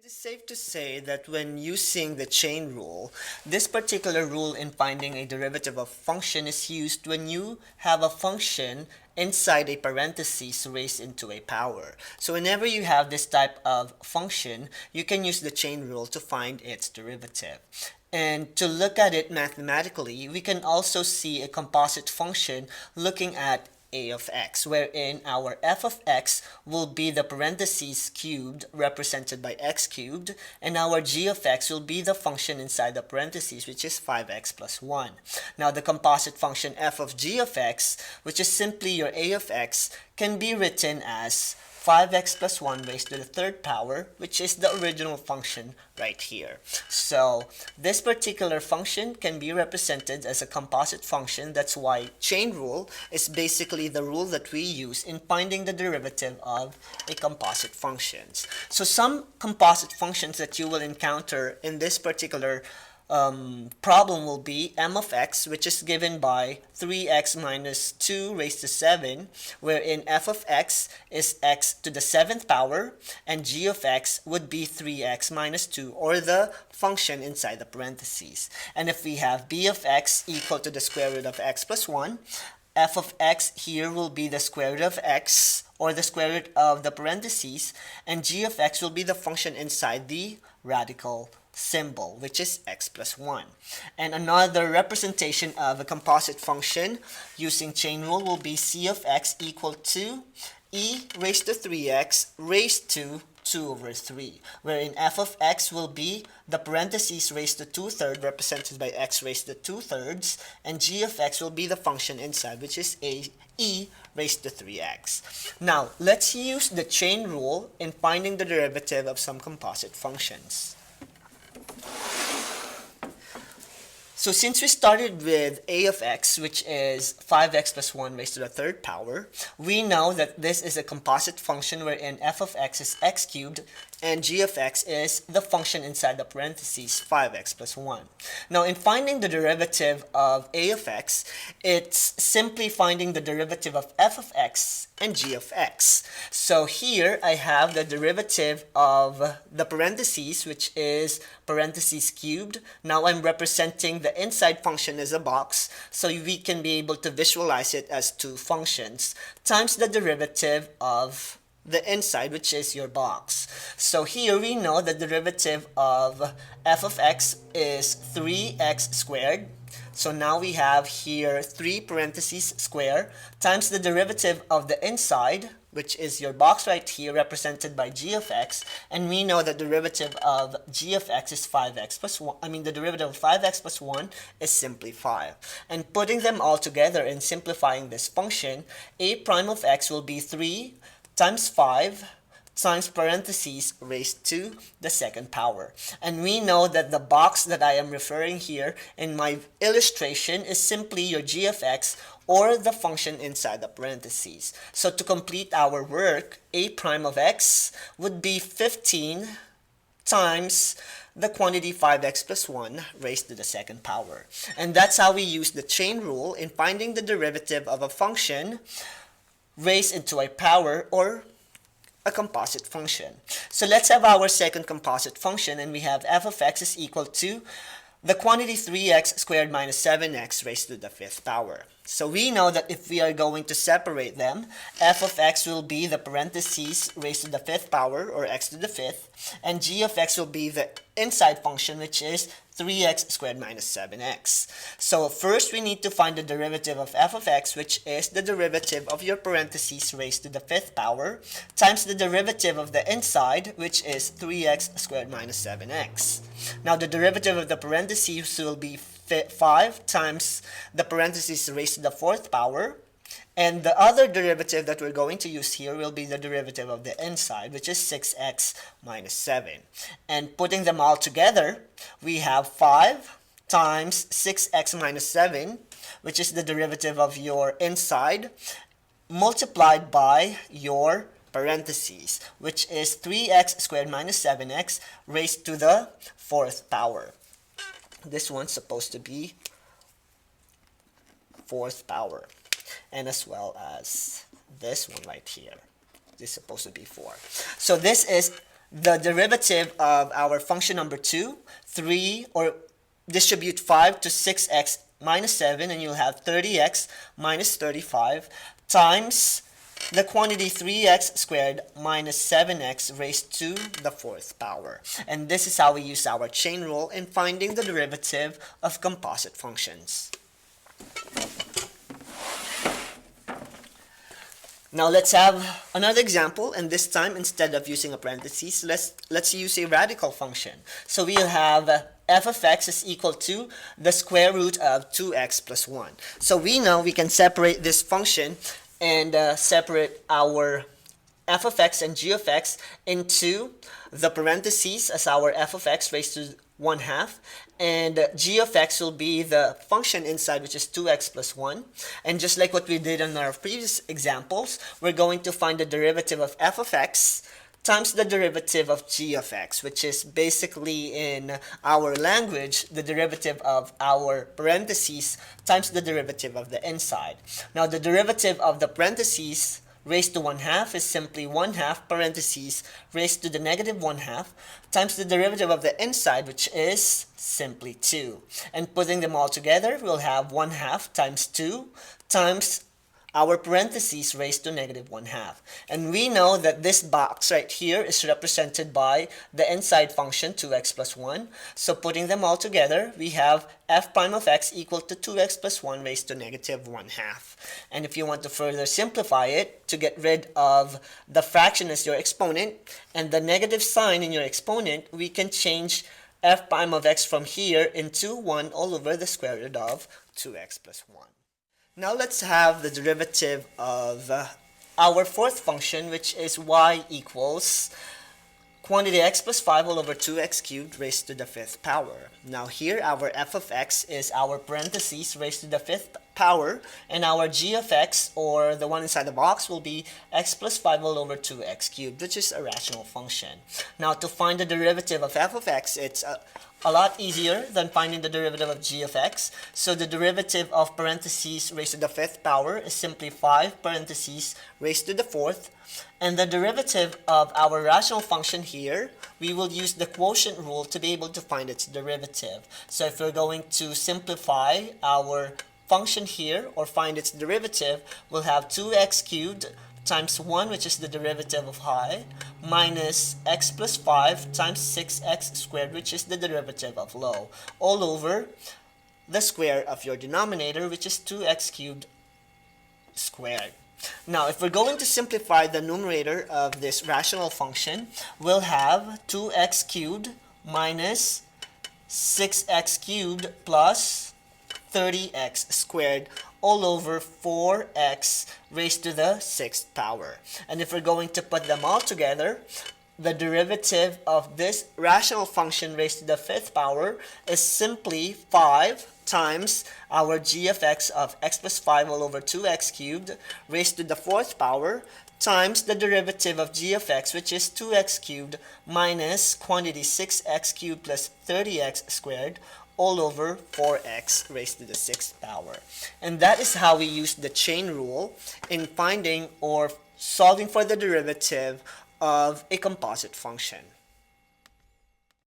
It is safe to say that when using the chain rule, this particular rule in finding a derivative of function is used when you have a function inside a parenthesis raised into a power. So whenever you have this type of function, you can use the chain rule to find its derivative. And to look at it mathematically, we can also see a composite function looking at a of x, wherein our f of x will be the parentheses cubed represented by x cubed, and our g of x will be the function inside the parentheses, which is 5x plus 1. Now the composite function f of g of x, which is simply your a of x, can be written as 5x plus 1 raised to the third power, which is the original function right here. So this particular function can be represented as a composite function. That's why chain rule is basically the rule that we use in finding the derivative of a composite functions. So some composite functions that you will encounter in this particular problem will be m of x, which is given by 3x minus 2 raised to 7, wherein f of x is x to the 7th power, and g of x would be 3x minus 2, or the function inside the parentheses. And if we have b of x equal to the square root of x plus 1, f of x here will be the square root of x, or the square root of the parentheses, and g of x will be the function inside the radical symbol, which is x plus 1. And another representation of a composite function using chain rule will be c of x equal to e raised to 3x raised to 2 over 3, wherein f of x will be the parentheses raised to 2/3 represented by x raised to 2/3, and g of x will be the function inside, which is e raised to 3x. Now, let's use the chain rule in finding the derivative of some composite functions. So since we started with a of x, which is 5x plus 1 raised to the third power, we know that this is a composite function wherein f of x is x cubed and g of x is the function inside the parentheses 5x plus 1. Now in finding the derivative of a of x, it's simply finding the derivative of f of x and g of x. So here I have the derivative of the parentheses, which is parentheses cubed. Now I'm representing the inside function as a box, so we can be able to visualize it as two functions, times the derivative of the inside, which is your box. So here we know the derivative of f of x is 3x squared. So now we have here 3 parentheses square times the derivative of the inside, which is your box right here represented by g of x, and we know the derivative of g of x is 5x plus 1. The derivative of 5x plus 1 is simply 5. And putting them all together and simplifying this function, a prime of x will be 3 times 5 times parentheses raised to the second power. And we know that the box that I am referring here in my illustration is simply your g of x, or the function inside the parentheses. So to complete our work, a prime of x would be 15 times the quantity 5x plus 1 raised to the second power. And that's how we use the chain rule in finding the derivative of a function raised into a power, or a composite function. So let's have our second composite function, and we have f of x is equal to the quantity 3x squared minus 7x raised to the 5th power. So we know that if we are going to separate them, f of x will be the parentheses raised to the 5th power, or x to the 5th, and g of x will be the inside function, which is 3x squared minus 7x. So first we need to find the derivative of f of x, which is the derivative of your parentheses raised to the 5th power, times the derivative of the inside, which is 3x squared minus 7x. Now the derivative of the parentheses will be 5 times the parentheses raised to the 4th power, and the other derivative that we're going to use here will be the derivative of the inside, which is 6x minus 7. And putting them all together, we have 5 times 6x minus 7, which is the derivative of your inside, multiplied by your parentheses, which is 3x squared minus 7x raised to the 4th power. This one's supposed to be 4th power, and as well as this one right here. This is supposed to be 4. So this is the derivative of our function number 2, 3, or distribute 5 to 6x minus 7, and you'll have 30x minus 35 times the quantity 3x squared minus 7x raised to the fourth power. And this is how we use our chain rule in finding the derivative of composite functions. Now let's have another example, and this time instead of using a parentheses, let's use a radical function. So we'll have f of x is equal to the square root of 2x plus 1. So we know we can separate this function and separate our f of x and g of x into the parentheses as our f of x raised to 1/2, and g of x will be the function inside, which is 2x plus 1. And just like what we did in our previous examples, we're going to find the derivative of f of x times the derivative of g of x, which is basically, in our language, the derivative of our parentheses times the derivative of the inside. Now the derivative of the parentheses raised to 1/2 is simply 1/2 parentheses raised to the negative 1/2 times the derivative of the inside, which is simply 2. And putting them all together, we'll have 1/2 times 2 times our parentheses raised to negative 1/2. And we know that this box right here is represented by the inside function 2x plus 1. So putting them all together, we have f prime of x equal to 2x plus 1 raised to negative 1/2. And if you want to further simplify it, to get rid of the fraction as your exponent and the negative sign in your exponent, we can change f prime of x from here into 1 all over the square root of 2x plus 1. Now let's have the derivative of our fourth function, which is y equals quantity x plus 5 all over 2x cubed raised to the fifth power. Now here our f of x is our parentheses raised to the fifth power, and our g of x, or the one inside the box, will be x plus 5 all over 2x cubed, which is a rational function. Now to find the derivative of f of x, it's a lot easier than finding the derivative of g of x. So the derivative of parentheses raised to the fifth power is simply 5 parentheses raised to the fourth. And the derivative of our rational function here, we will use the quotient rule to be able to find its derivative. So if we're going to simplify our function here, or find its derivative, we'll have 2x cubed times 1, which is the derivative of high, minus x plus 5 times 6x squared, which is the derivative of low, all over the square of your denominator, which is 2x cubed squared. Now, if we're going to simplify the numerator of this rational function, we'll have 2x cubed minus 6x cubed plus 30x squared all over 4x raised to the sixth power. And if we're going to put them all together, the derivative of this rational function raised to the fifth power is simply 5 times our g of x of x plus 5 all over 2x cubed raised to the fourth power times the derivative of g of x, which is 2x cubed minus quantity 6x cubed plus 30x squared all over 4x raised to the sixth power. And that is how we use the chain rule in finding or solving for the derivative of a composite function.